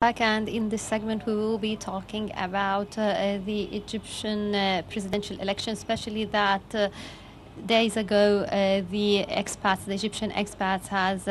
Back, and in this segment we will be talking about the Egyptian presidential election, especially that days ago the Egyptian expats has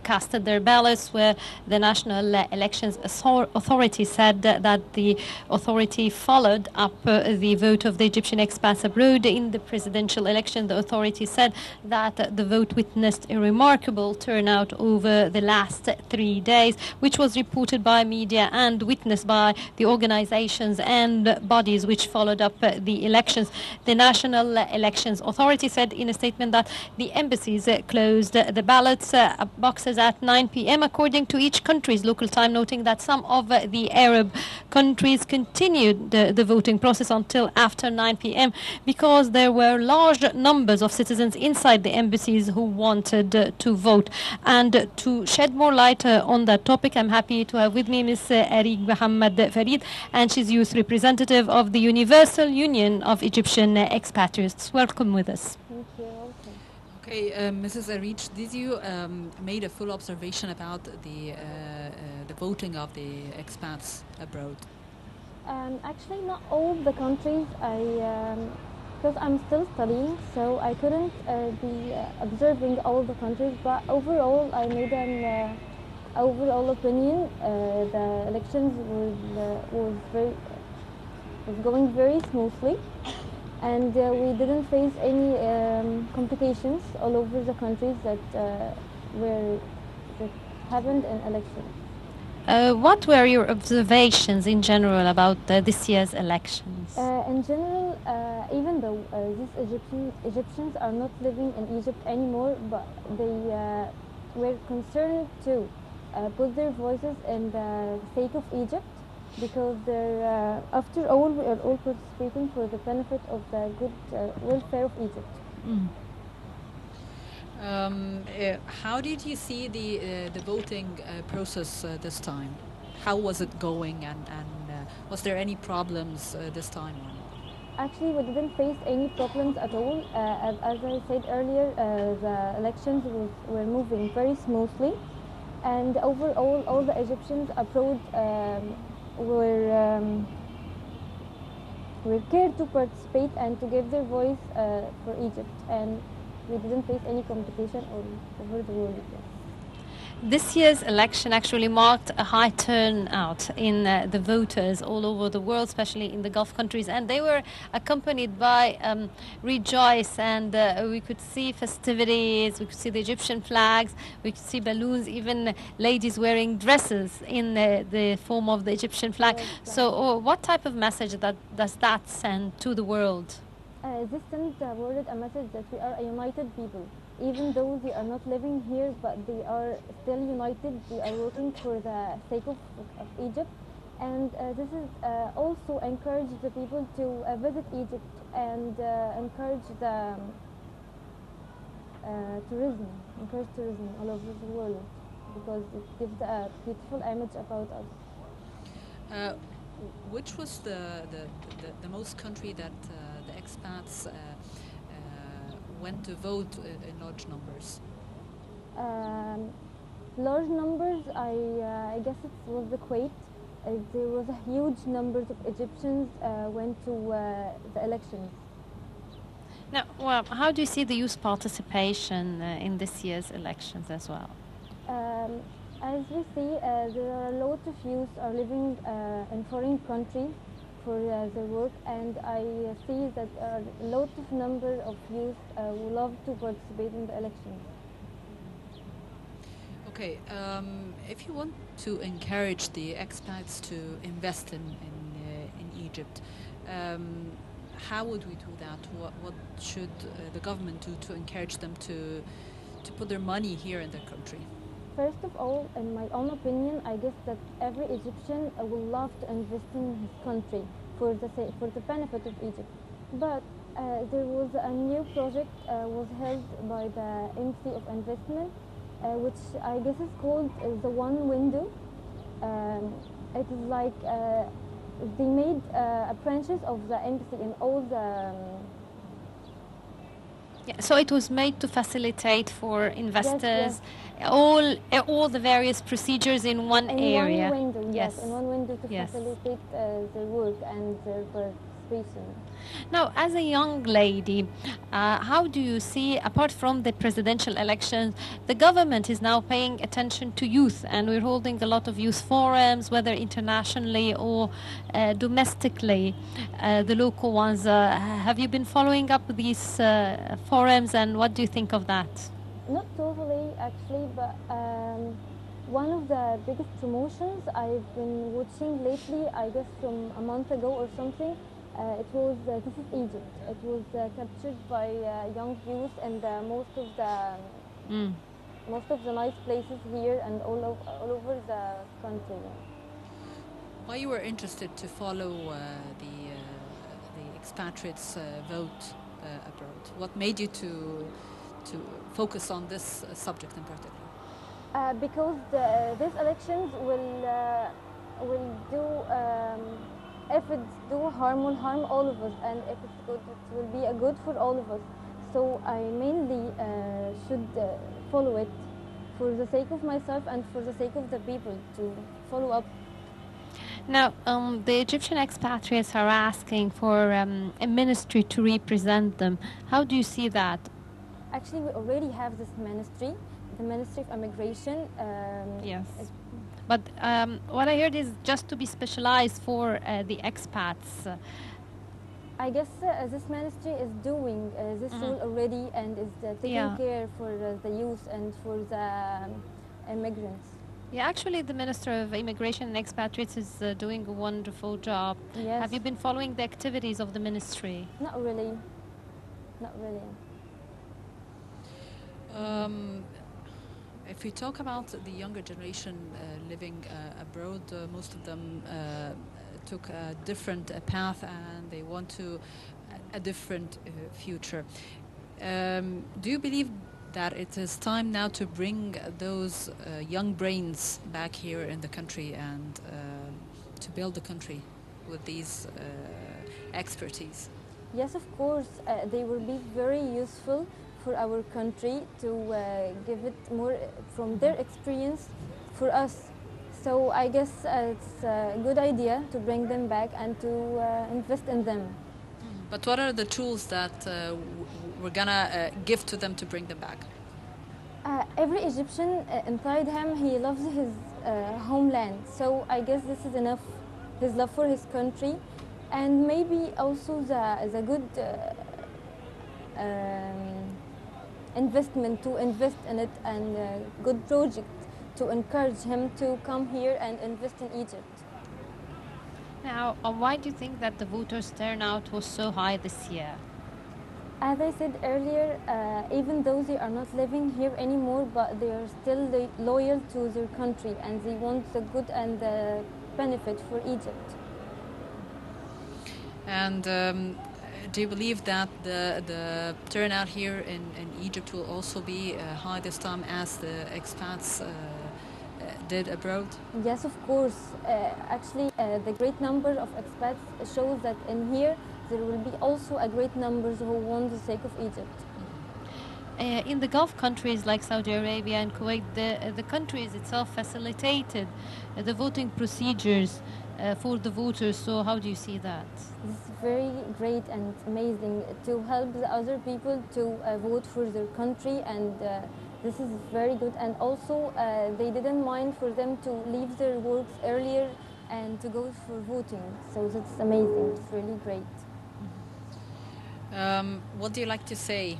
casted their ballots, where the National Elections Authority said that the authority followed up the vote of the Egyptian expats abroad in the presidential election. The authority said that the vote witnessed a remarkable turnout over the last 3 days, which was reported by media and witnessed by the organizations and bodies which followed up the elections. The National Elections Authority said in a statement that the embassies closed the ballots boxes at 9 p.m. according to each country's local time, noting that some of the Arab countries continued the voting process until after 9 p.m. because there were large numbers of citizens inside the embassies who wanted to vote. And to shed more light on that topic, I'm happy to have with me Ms. Arig Mohammed Farid, and she's youth representative of the Universal Union of Egyptian Expatriates. Welcome with us. Thank you. Okay, Mrs. Arich, did you made a full observation about the voting of the expats abroad? Actually, not all the countries. Because I'm still studying, so I couldn't be observing all the countries. But overall, I made an overall opinion. The elections was going very smoothly, and we didn't face any complications all over the countries that happened in elections. What were your observations in general about this year's elections? In general, even though these Egyptians are not living in Egypt anymore, but they were concerned to put their voices in the sake of Egypt, because they're, after all, we are all participating for the benefit of the good welfare of Egypt. Mm. How did you see the voting process this time? How was it going, and was there any problems this time? Actually, we didn't face any problems at all. As I said earlier, the elections were moving very smoothly, and overall, all the Egyptians abroad were cared to participate and to give their voice for Egypt, and we didn't face any competition all over the world. This year's election actually marked a high turnout in the voters all over the world, especially in the Gulf countries, and they were accompanied by rejoice, and we could see festivities, we could see the Egyptian flags, we could see balloons, even ladies wearing dresses in the form of the Egyptian flag. So what type of message does that send to the world? This sends the world a message that we are a united people. Even though they are not living here, but they are still united. They are working for the sake of Egypt, and this is also encourage the people to visit Egypt and encourage the tourism all over the world, because it gives a beautiful image about us. Which was the most country that the expats went to vote in large numbers? Large numbers, I guess it was the Kuwait. There was a huge number of Egyptians went to the elections. Now, well, how do you see the youth participation in this year's elections as well? As we see, there are a lot of youth are living in foreign countries for their work, and I see that a lot of number of youth who love to participate in the elections. Okay, if you want to encourage the expats to invest in Egypt, how would we do that? What should the government do to encourage them to put their money here in their country? First of all, in my own opinion, I guess that every Egyptian will love to invest in his country for the benefit of Egypt. But there was a new project was held by the Embassy of Investment, which I guess is called the One Window. It is like they made branches of the embassy in all the Yeah, so it was made to facilitate for Yes. investors all the various procedures in one In one area. window, yes, Yes. in one window to Yes. facilitate their work and their participation. Now, as a young lady, how do you see, apart from the presidential elections, the government is now paying attention to youth, and we're holding a lot of youth forums, whether internationally or domestically, the local ones. Have you been following up these forums, and what do you think of that? Not totally, actually, but one of the biggest promotions I've been watching lately, I guess from a month ago or something, it was This is Egypt. It was captured by young youth and Mm. most of the nice places here and all over the country. Why you were interested to follow the expatriates vote abroad? What made you to focus on this subject in particular? Because these elections will do if it's do harm will harm all of us, and if it's good it will be a good for all of us. So I mainly should follow it for the sake of myself and for the sake of the people to follow up. Now, the Egyptian expatriates are asking for a ministry to represent them. How do you see that? Actually, we already have this ministry, the Ministry of Immigration. Yes. But what I heard is just to be specialized for the expats. I guess this ministry is doing this role already and is taking Yeah. care for the youth and for the immigrants. Yeah, actually, the Minister of Immigration and Expatriates is doing a wonderful job. Yes. Have you been following the activities of the ministry? Not really. Not really. If we talk about the younger generation living abroad, most of them took a different path and they want to a different future. Do you believe that it is time now to bring those young brains back here in the country and to build the country with these expertise? Yes, of course, they will be very useful for our country to give it more from their experience for us. So I guess it's a good idea to bring them back and to invest in them. But what are the tools that we're gonna give to them to bring them back? Every Egyptian inside him, he loves his homeland. So I guess this is enough, his love for his country, and maybe also the good investment to invest in it, and good project to encourage him to come here and invest in Egypt. Now, why do you think that the voters' turnout was so high this year? As I said earlier, even though they are not living here anymore, but they are still loyal to their country and they want the good and the benefit for Egypt. And do you believe that the turnout here in Egypt will also be high this time as the expats did abroad? Yes, of course. Actually, the great number of expats shows that in here there will be also a great numbers who want the sake of Egypt. In the Gulf countries like Saudi Arabia and Kuwait, the countries itself facilitated the voting procedures for the voters. So how do you see that? This is very great and amazing to help the other people to vote for their country, and this is very good. And also, they didn't mind for them to leave their works earlier and to go for voting. So that's amazing. It's really great. What do you like to say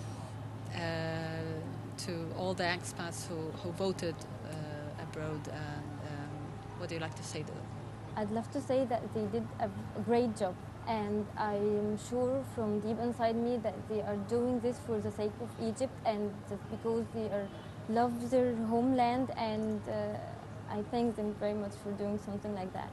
to all the expats who voted abroad, and what do you like to say to them? I'd love to say that they did a great job, and I'm sure from deep inside me that they are doing this for the sake of Egypt and just because they love their homeland, and I thank them very much for doing something like that.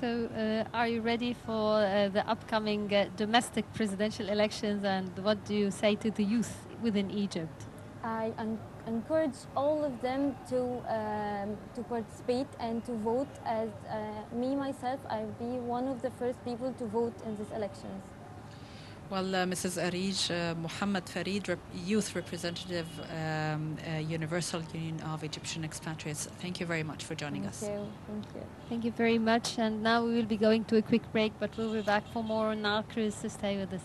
So, are you ready for the upcoming domestic presidential elections, and what do you say to the youth within Egypt? I encourage all of them to participate and to vote. As me myself, I'll be one of the first people to vote in these elections. Well, Mrs. Arij, Muhammad Farid, Youth Representative, Universal Union of Egyptian Expatriates, thank you very much for joining us. Thank you. Thank you. Thank you very much. And now we will be going to a quick break, but we'll be back for more on Nile Cruise, so stay with us.